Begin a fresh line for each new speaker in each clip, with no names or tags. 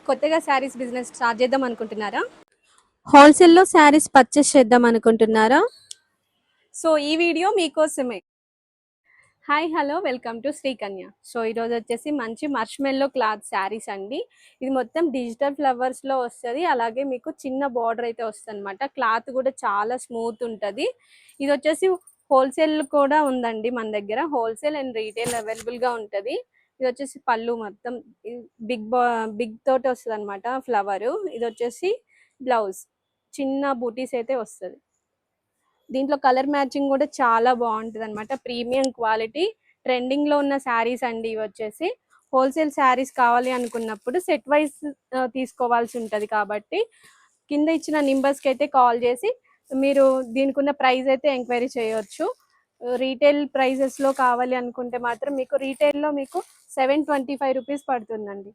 కొత్తగా saris business start చేద్దాం అనుకుంటున్నారా? హోల్సేల్లో శారీస్ పర్చేస్ చేద్దాం అనుకుంటున్నారా? సో ఈ వీడియో మీకోసమే. Hi hello welcome to Srikanya. So ఈరోజు వచ్చేసి మంచి మర్ష్మెల్లో క్లాత్ శారీస్ అండి. ఇది మొత్తం డిజిటల్ ఫ్లవర్స్లో వస్తుంది. అలాగే మీకు చిన్న బార్డర్ అయితే వస్తుంది అనమాట. క్లాత్ కూడా చాలా స్మూత్ ఉంటుంది. ఇది వచ్చేసి హోల్సేల్ కూడా ఉందండి మన దగ్గర. హోల్సేల్ అండ్ రీటైల్ అవైలబుల్గా ఉంటుంది. ఇది వచ్చేసి పళ్ళు మొత్తం బిగ్ తోటి వస్తుంది అనమాట ఫ్లవర్. ఇది వచ్చేసి బ్లౌజ్ చిన్న బూటీస్ అయితే వస్తుంది. దీంట్లో కలర్ మ్యాచింగ్ కూడా చాలా బాగుంటుంది అనమాట. ప్రీమియం క్వాలిటీ ట్రెండింగ్ లో ఉన్న శారీస్ అండి. ఇవి వచ్చేసి హోల్సేల్ శారీస్ కావాలి అనుకున్నప్పుడు సెట్ వైజ్ తీసుకోవాల్సి ఉంటుంది. కాబట్టి కింద ఇచ్చిన నెంబర్స్కి అయితే కాల్ చేసి మీరు దీనికి ఉన్న ప్రైస్ అయితే ఎంక్వైరీ చేయొచ్చు. రీటైల్ ప్రైజెస్లో కావాలి అనుకుంటే మాత్రం మీకు రీటైల్లో మీకు 725 రూపీస్ పడుతుందండి.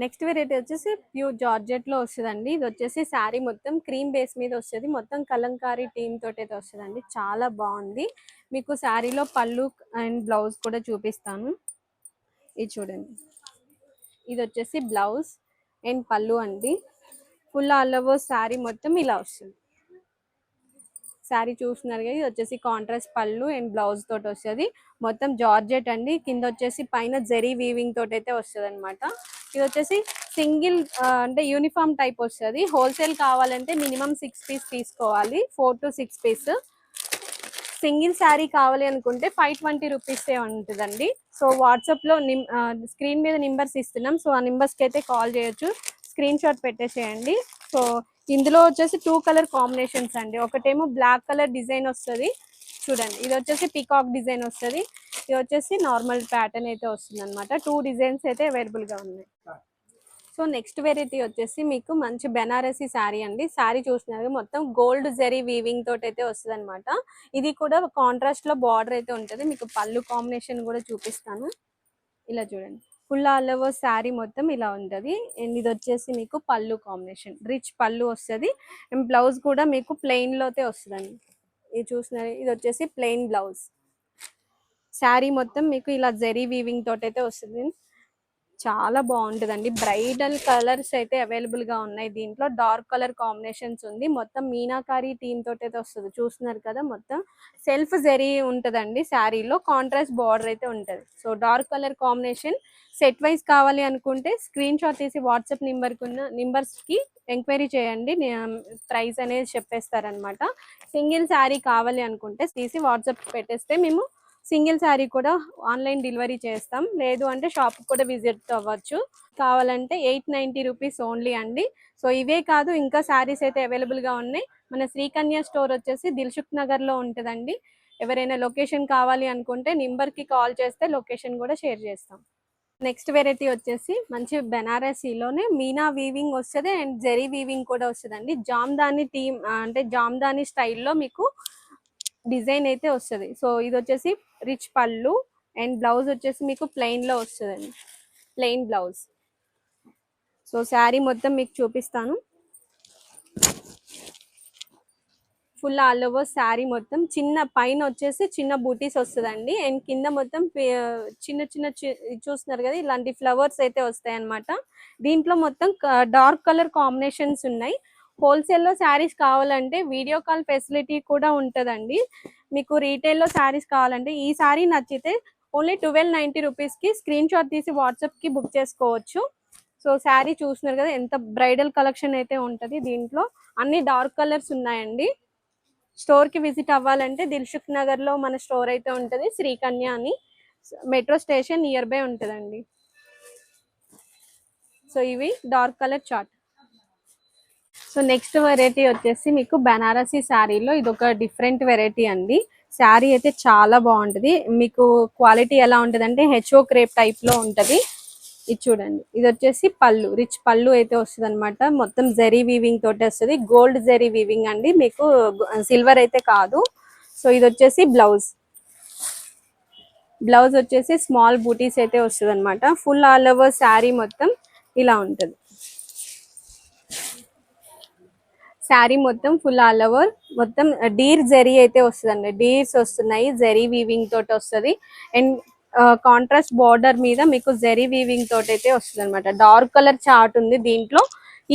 నెక్స్ట్ వెరైటీ వచ్చేసి ప్యూర్ జార్జెట్ లో వస్తుందండి. ఇది వచ్చేసి శారీ మొత్తం క్రీమ్ బేస్ మీద వస్తుంది. మొత్తం కలంకారీ టీమ్ తోటి అయితే వస్తుందండి. చాలా బాగుంది. మీకు శారీలో పళ్ళు అండ్ బ్లౌజ్ కూడా చూపిస్తాను. ఇది చూడండి, ఇది వచ్చేసి బ్లౌజ్ అండ్ పళ్ళు అండి. ఫుల్ ఆల్ ఓవర్ శారీ మొత్తం ఇలా వస్తుంది. శారీ చూస్తున్నారు కదా, ఇది వచ్చేసి కాంట్రాస్ట్ పళ్ళు అండ్ బ్లౌజ్ తోటి వస్తుంది. మొత్తం జార్జెట్ అండి. కింద వచ్చేసి పైన జెరీ వీవింగ్ తోటి అయితే వస్తుంది అనమాట. ఇది వచ్చేసి సింగిల్ అంటే యూనిఫామ్ టైప్ వస్తుంది. హోల్సేల్ కావాలంటే మినిమం 6 పీస్ తీసుకోవాలి, 4 to 6 పీస్. సింగిల్ శారీ కావాలి అనుకుంటే 520 రూపీసే ఉంటుందండి. సో వాట్సాప్లో స్క్రీన్ మీద నెంబర్స్ ఇస్తున్నాం. సో ఆ నెంబర్స్కి అయితే కాల్ చేయొచ్చు. స్క్రీన్ షాట్ పెట్టేసేయండి. సో ఇందులో వచ్చేసి 2 కలర్ కాంబినేషన్స్ అండి. ఒకటేమో బ్లాక్ కలర్ డిజైన్ వస్తుంది చూడండి. ఇది వచ్చేసి పీకాక్ డిజైన్ వస్తుంది. ఇది వచ్చేసి నార్మల్ ప్యాటర్న్ అయితే వస్తుంది అనమాట. 2 డిజైన్స్ అయితే అవైలబుల్గా ఉన్నాయి. సో నెక్స్ట్ వెరైటీ వచ్చేసి మీకు మంచి బెనారసీ శారీ అండి. శారీ చూస్తున్నారు మొత్తం గోల్డ్ జెరీ వీవింగ్ తోటి అయితే వస్తుంది అనమాట. ఇది కూడా కాంట్రాస్ట్ లో బార్డర్ అయితే ఉంటుంది. మీకు పళ్ళు కాంబినేషన్ కూడా చూపిస్తాను. ఇలా చూడండి, ఫుల్ ఆల్ ఓవర్ శారీ మొత్తం ఇలా ఉంటుంది. అండ్ ఇది వచ్చేసి మీకు పళ్ళు కాంబినేషన్ రిచ్ పళ్ళు వస్తుంది. అండ్ బ్లౌజ్ కూడా మీకు ప్లెయిన్ లోతే వస్తుందండి. ఇది చూస్తున్నారు, ఇది వచ్చేసి ప్లెయిన్ బ్లౌజ్. శారీ మొత్తం మీకు ఇలా జెరీ వీవింగ్ తోటి అయితే వస్తుంది. చాలా బాగుంటుందండి. బ్రైడల్ కలర్స్ అయితే అవైలబుల్గా ఉన్నాయి. దీంట్లో డార్క్ కలర్ కాంబినేషన్స్ ఉంది. మొత్తం మీనాకారి థీమ్ తోటి అయితే వస్తుంది. చూస్తున్నారు కదా, మొత్తం సెల్ఫ్ జెరీ ఉంటుందండి. శారీలో కాంట్రాస్ట్ బార్డర్ అయితే ఉంటుంది. So dark colour combination set wise కావాలి అనుకుంటే స్క్రీన్ షాట్ తీసి వాట్సాప్ నెంబర్స్కి ఎంక్వైరీ చేయండి. ప్రైస్ అనేది చెప్పేస్తారనమాట. సింగిల్ శారీ కావాలి అనుకుంటే తీసి వాట్సాప్ పెట్టేస్తే మేము సింగిల్ శారీ కూడా ఆన్లైన్ డెలివరీ చేస్తాం. లేదు అంటే షాప్ కూడా విజిట్ అవ్వచ్చు. కావాలంటే 890 రూపీస్ ఓన్లీ అండి. సో ఇవే కాదు, ఇంకా శారీస్ అయితే అవైలబుల్గా ఉన్నాయి. మన శ్రీకన్య స్టోర్ వచ్చేసి దిల్సుఖ్ నగర్లో ఉంటుందండి. ఎవరైనా లొకేషన్ కావాలి అనుకుంటే నెంబర్కి కాల్ చేస్తే లొకేషన్ కూడా షేర్ చేస్తాం. నెక్స్ట్ వెరైటీ వచ్చేసి మంచి బెనారసీలోనే మీనా వీవింగ్ వస్తుంది అండ్ జెరీ వీవింగ్ కూడా వస్తుందండి. జామ్దాని థీమ్ అంటే జామ్దాని స్టైల్లో మీకు డిజైన్ అయితే వస్తుంది. సో ఇది వచ్చేసి రిచ్ పళ్ళు అండ్ బ్లౌజ్ వచ్చేసి మీకు ప్లెయిన్లో వస్తుందండి, ప్లెయిన్ బ్లౌజ్. సో శారీ మొత్తం మీకు చూపిస్తాను. ఫుల్ ఆల్ ఓవర్ శారీ మొత్తం చిన్న పైన వచ్చేసి చిన్న బూటీస్ వస్తుందండి. అండ్ కింద మొత్తం చిన్న చిన్న చూస్తున్నారు కదా, ఇలాంటి ఫ్లవర్స్ అయితే వస్తాయి అనమాట. దీంట్లో మొత్తం డార్క్ కలర్ కాంబినేషన్స్ ఉన్నాయి. హోల్సేల్లో శారీస్ కావాలంటే వీడియో కాల్ ఫెసిలిటీ కూడా ఉంటుందండి. మీకు రీటైల్లో శారీస్ కావాలంటే ఈ శారీ నచ్చితే ఓన్లీ 1290 రూపీస్కి స్క్రీన్ షాట్ తీసి వాట్సాప్కి బుక్ చేసుకోవచ్చు. సో శారీ చూస్తున్నారు కదా, ఎంత బ్రైడల్ కలెక్షన్ అయితే ఉంటుంది. దీంట్లో అన్ని డార్క్ కలర్స్ ఉన్నాయండి. స్టోర్కి విజిట్ అవ్వాలంటే దిల్సుఖ్ నగర్లో మన స్టోర్ అయితే ఉంటుంది. శ్రీకన్య అని మెట్రో స్టేషన్ నియర్ బై ఉంటుందండి. సో ఇవి dark colour chart. So next variety వచ్చేసి మీకు బనారసీ శారీలో ఇది ఒక డిఫరెంట్ వెరైటీ అండి. శారీ అయితే చాలా బాగుంటుంది. మీకు క్వాలిటీ ఎలా ఉంటుంది అంటే హెచ్ఓ క్రేప్ టైప్లో ఉంటుంది. ఇది చూడండి, ఇది వచ్చేసి పళ్ళు రిచ్ పళ్ళు అయితే వస్తుంది అనమాట. మొత్తం జెరీ వీవింగ్ తోటి వస్తుంది. గోల్డ్ జెరీ వీవింగ్ అండి, మీకు సిల్వర్ అయితే కాదు. సో ఇది వచ్చేసి బ్లౌజ్. బ్లౌజ్ వచ్చేసి స్మాల్ బూటీస్ అయితే వస్తుంది అనమాట. ఫుల్ ఆల్ ఓవర్ శారీ మొత్తం ఇలా ఉంటుంది. శారీ మొత్తం ఫుల్ ఆల్ ఓవర్ మొత్తం డీర్ జెరీ అయితే వస్తుందండి. డీర్స్ వస్తున్నాయి, జెరీ వీవింగ్ తోటి వస్తుంది. అండ్ కాంట్రాస్ట్ బార్డర్ మీద మీకు జెరీ వీవింగ్ తోటి అయితే వస్తుంది అనమాట. డార్క్ కలర్ చార్ట్ ఉంది దీంట్లో.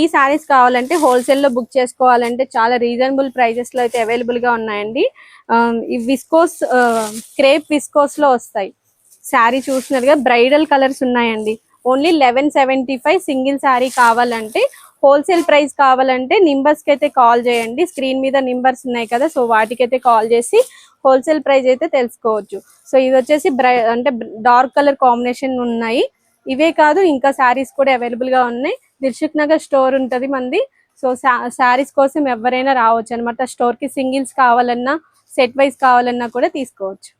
ఈ శారీస్ కావాలంటే హోల్సేల్ లో బుక్ చేసుకోవాలంటే చాలా రీజనబుల్ ప్రైజెస్ లో అయితే అవైలబుల్ గా ఉన్నాయండి. ఈ విస్కోస్ క్రేప్ విస్కోస్ లో వస్తాయి. శారీ చూసినట్టుగా బ్రైడల్ కలర్స్ ఉన్నాయండి. ఓన్లీ 1175 సింగిల్ శారీ కావాలంటే. హోల్సేల్ ప్రైస్ కావాలంటే నింబర్స్ కి అయితే కాల్ చేయండి. స్క్రీన్ మీద నింబర్స్ ఉన్నాయి కదా, సో వాటికైతే కాల్ చేసి హోల్సేల్ ప్రైస్ అయితే తెలుసుకోవచ్చు. సో ఇది వచ్చేసి అంటే డార్క్ కలర్ కాంబినేషన్ ఉన్నాయి. ఇవే కాదు ఇంకా శారీస్ కూడా అవైలబుల్ గా ఉన్నాయి. దిల్సుఖ్ నగర్ స్టోర్ ఉంటది మంది. సో శారీస్ కోసం ఎవరైనా రావచ్చు అనమాట స్టోర్ కి. సింగిల్స్ కావాలన్నా సెట్ వైజ్ కావాలన్నా కూడా తీసుకోవచ్చు.